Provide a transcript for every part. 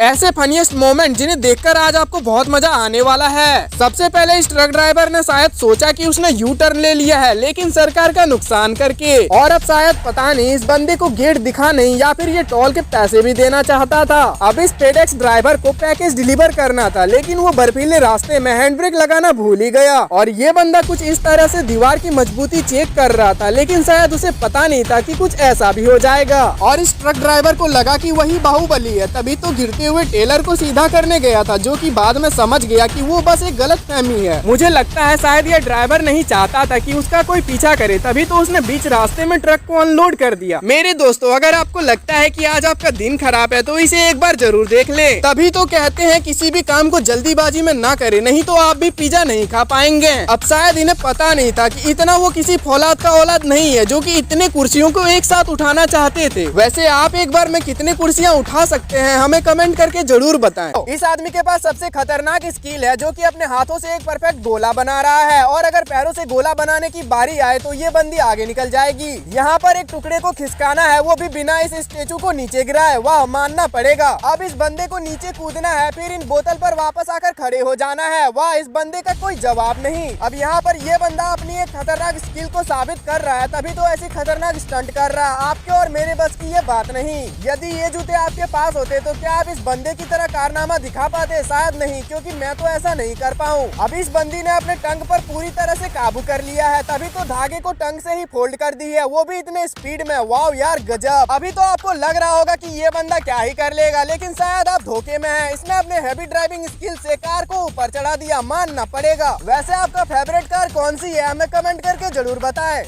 ऐसे funniest moment जिन्हें देखकर आज आपको बहुत मजा आने वाला है। सबसे पहले इस ट्रक ड्राइवर ने शायद सोचा कि उसने यू टर्न ले लिया है, लेकिन सरकार का नुकसान करके, और अब शायद पता नहीं इस बंदे को गेट दिखा नहीं या फिर ये टोल के पैसे भी देना चाहता था। अब इस फेडेक्स ड्राइवर को पैकेज डिलीवर करना था, लेकिन वो बर्फीले रास्ते में हैंड ब्रेक लगाना भूल ही गया और ये बंदा कुछ इस तरह से दीवार की मजबूती चेक कर रहा था, लेकिन शायद उसे पता नहीं था कि कुछ ऐसा भी हो जाएगा। और इस ट्रक ड्राइवर को लगा कि वही बाहुबली है, तभी तो गिरते हुए टेलर को सीधा करने गया था, जो कि बाद में समझ गया कि वो बस एक गलत फहमी है। मुझे लगता है शायद ये ड्राइवर नहीं चाहता था कि उसका कोई पीछा करे, तभी तो उसने बीच रास्ते में ट्रक को अनलोड कर दिया। मेरे दोस्तों, अगर आपको लगता है कि आज आपका दिन खराब है तो इसे एक बार जरूर देख ले। तभी तो कहते हैं किसी भी काम को जल्दीबाजी में ना करे, नहीं तो आप भी पिज्जा नहीं खा पाएंगे। अब शायद इन्हें पता नहीं था कि इतना वो किसी फौलाद का औलाद नहीं है जो कि इतने कुर्सियों को एक साथ उठाना चाहते थे। वैसे आप एक बार में कितने कुर्सियां उठा सकते हैं, हमें कमेंट करके जरूर बताएं। इस आदमी के पास सबसे खतरनाक स्किल है, जो कि अपने हाथों से एक परफेक्ट गोला बना रहा है, और अगर पैरों से गोला बनाने की बारी आए तो ये बंदी आगे निकल जाएगी। यहाँ पर एक टुकड़े को खिसकाना है, वो भी बिना इस स्टेचू को नीचे गिराए। वाह, मानना पड़ेगा। अब इस बंदे को नीचे कूदना है, फिर इन बोतल पर वापस आकर खड़े हो जाना है। वाह, इस बंदे का कोई जवाब नहीं। अब यहाँ पर ये बंदा अपनी एक खतरनाक स्किल को साबित कर रहा है, तभी तो ऐसी खतरनाक स्टंट कर रहा है। आपके और मेरे बस की ये बात नहीं। यदि ये जूते आपके पास होते तो क्या आप इस बंदे की तरह कारनामा दिखा पाते? शायद नहीं, क्योंकि मैं तो ऐसा नहीं कर पाऊँ। अब इस बंदी ने अपने टंग पर पूरी तरह से काबू कर लिया है, तभी तो धागे को टंग से ही फोल्ड कर दी है, वो भी इतने स्पीड में। वाह यार, गजब। अभी तो आपको लग रहा होगा कि ये बंदा क्या ही कर लेगा, लेकिन शायद आप धोखे में हैं। इसने अपने हैवी ड्राइविंग स्किल से कार को ऊपर चढ़ा दिया, मानना पड़ेगा। वैसे आपका फेवरेट कार कौन सी है, हमें कमेंट करके जरूर बताएं।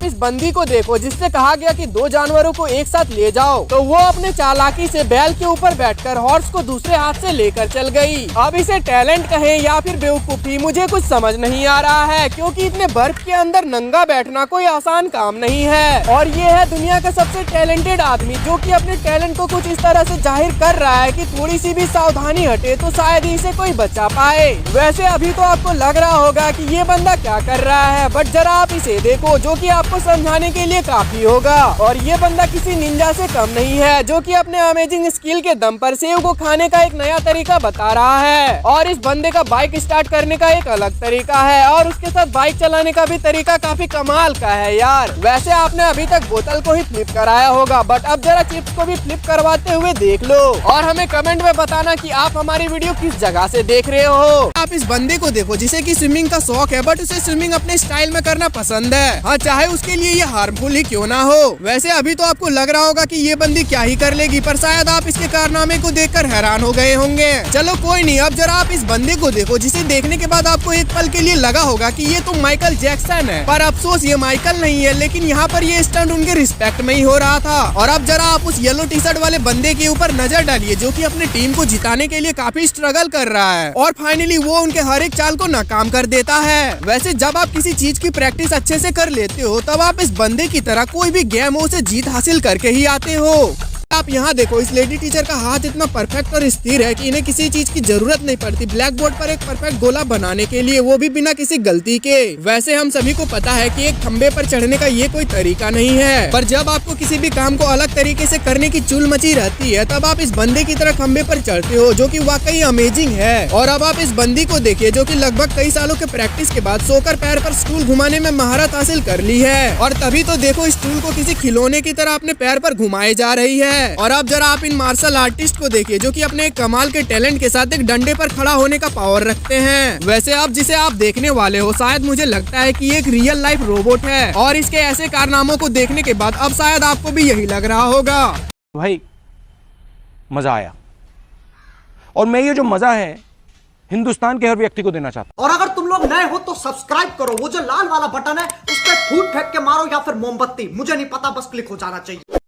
इस बंदी को देखो जिससे कहा गया कि दो जानवरों को एक साथ ले जाओ, तो वो अपने चालाकी से बैल के ऊपर बैठकर हॉर्स को दूसरे हाथ से लेकर चल गई। अब इसे टैलेंट कहें या फिर बेवकूफी, मुझे कुछ समझ नहीं आ रहा है, क्योंकि इतने बर्फ के अंदर नंगा बैठना कोई आसान काम नहीं है। और ये है दुनिया का सबसे टैलेंटेड आदमी, जो कि अपने टैलेंट को कुछ इस तरह से जाहिर कर रहा है कि थोड़ी सी भी सावधानी हटे तो शायद ही इसे कोई बचा पाए। वैसे अभी तो आपको लग रहा होगा कि ये बंदा क्या कर रहा है, बट जरा आप इसे देखो, जो कि आपको समझाने के लिए काफी होगा। और ये बंदा किसी निंजा से कम नहीं है, जो कि अपने अमेजिंग स्किल के दम पर सेव को खाने का एक नया तरीका बता रहा है। और इस बंदे का बाइक स्टार्ट करने का एक अलग तरीका है, और उसके साथ बाइक चलाने का भी तरीका काफी कमाल का है यार। वैसे आपने अभी तक बोतल को ही फ्लिप कराया होगा, बट अब जरा चिप्स को भी फ्लिप करवाते हुए देख लो, और हमें कमेंट में बताना कि आप हमारी वीडियो किस जगह से देख रहे हो। आप इस बंदे को देखो जिसे कि स्विमिंग का शौक है, बट उसे स्विमिंग अपने स्टाइल में करना पसंद है। हाँ, चाहे उसके लिए ये हार्मफुल ही क्यों ना हो। वैसे अभी तो आपको लग रहा होगा कि ये बंदी क्या ही कर लेगी, पर शायद आप इसके कारनामे को देखकर हैरान हो गए होंगे। चलो कोई नहीं, अब जरा आप इस बंदे को देखो जिसे देखने के बाद आपको एक पल के लिए लगा होगा कि ये तो माइकल जैक्सन है, पर अफसोस ये माइकल नहीं है, लेकिन यहाँ पर ये स्टंट उनके रिस्पेक्ट में ही हो रहा था। और अब जरा आप उस येलो टी शर्ट वाले बंदे के ऊपर नजर डालिए, जो कि अपने टीम को जिताने के लिए काफी स्ट्रगल कर रहा है, और फाइनली वो उनके हर एक चाल को नाकाम कर देता है। वैसे जब आप किसी चीज की प्रैक्टिस अच्छे से कर लेते हो, तब आप इस बंदे की तरह कोई भी गेम हो उसे जीत हासिल करके ही आते हो। आप यहाँ देखो, इस लेडी टीचर का हाथ इतना परफेक्ट और स्थिर है कि इन्हें किसी चीज की जरूरत नहीं पड़ती ब्लैक बोर्ड पर एक परफेक्ट गोला बनाने के लिए, वो भी बिना किसी गलती के। वैसे हम सभी को पता है कि एक खंबे पर चढ़ने का ये कोई तरीका नहीं है, पर जब आपको किसी भी काम को अलग तरीके से करने की चुल मची रहती है, तब आप इस बंदे की तरह खंबे पर चढ़ते हो, जो कि वाकई अमेजिंग है। और अब आप इस बंदी को देखिए, जो कि लगभग कई सालों के प्रैक्टिस के बाद सोकर पैर पर स्टूल घुमाने में महारत हासिल कर ली है। और तभी तो देखो, स्टूल को किसी खिलौने की तरह अपने पैर पर घुमाए जा रही है। और अब जरा आप इन मार्शल आर्टिस्ट को देखिए, जो कि अपने एक कमाल के टैलेंट के साथ एक डंडे पर खड़ा होने का पावर रखते हैं। वैसे अब जिसे आप देखने वाले हो, शायद मुझे लगता है कि ये एक रियल लाइफ रोबोट है, और इसके ऐसे कारनामों को देखने के बाद अब शायद आपको भी यही लग रहा होगा। भाई मजा आया, और मैं ये जो मजा है हिंदुस्तान के हर व्यक्ति को देना चाहता हूं। और अगर तुम लोग नए हो तो सब्सक्राइब करो, वो जो लाल वाला बटन है उस पर फूट फेंक के मारो या फिर मोमबत्ती, मुझे नहीं पता, बस क्लिक हो जाना चाहिए।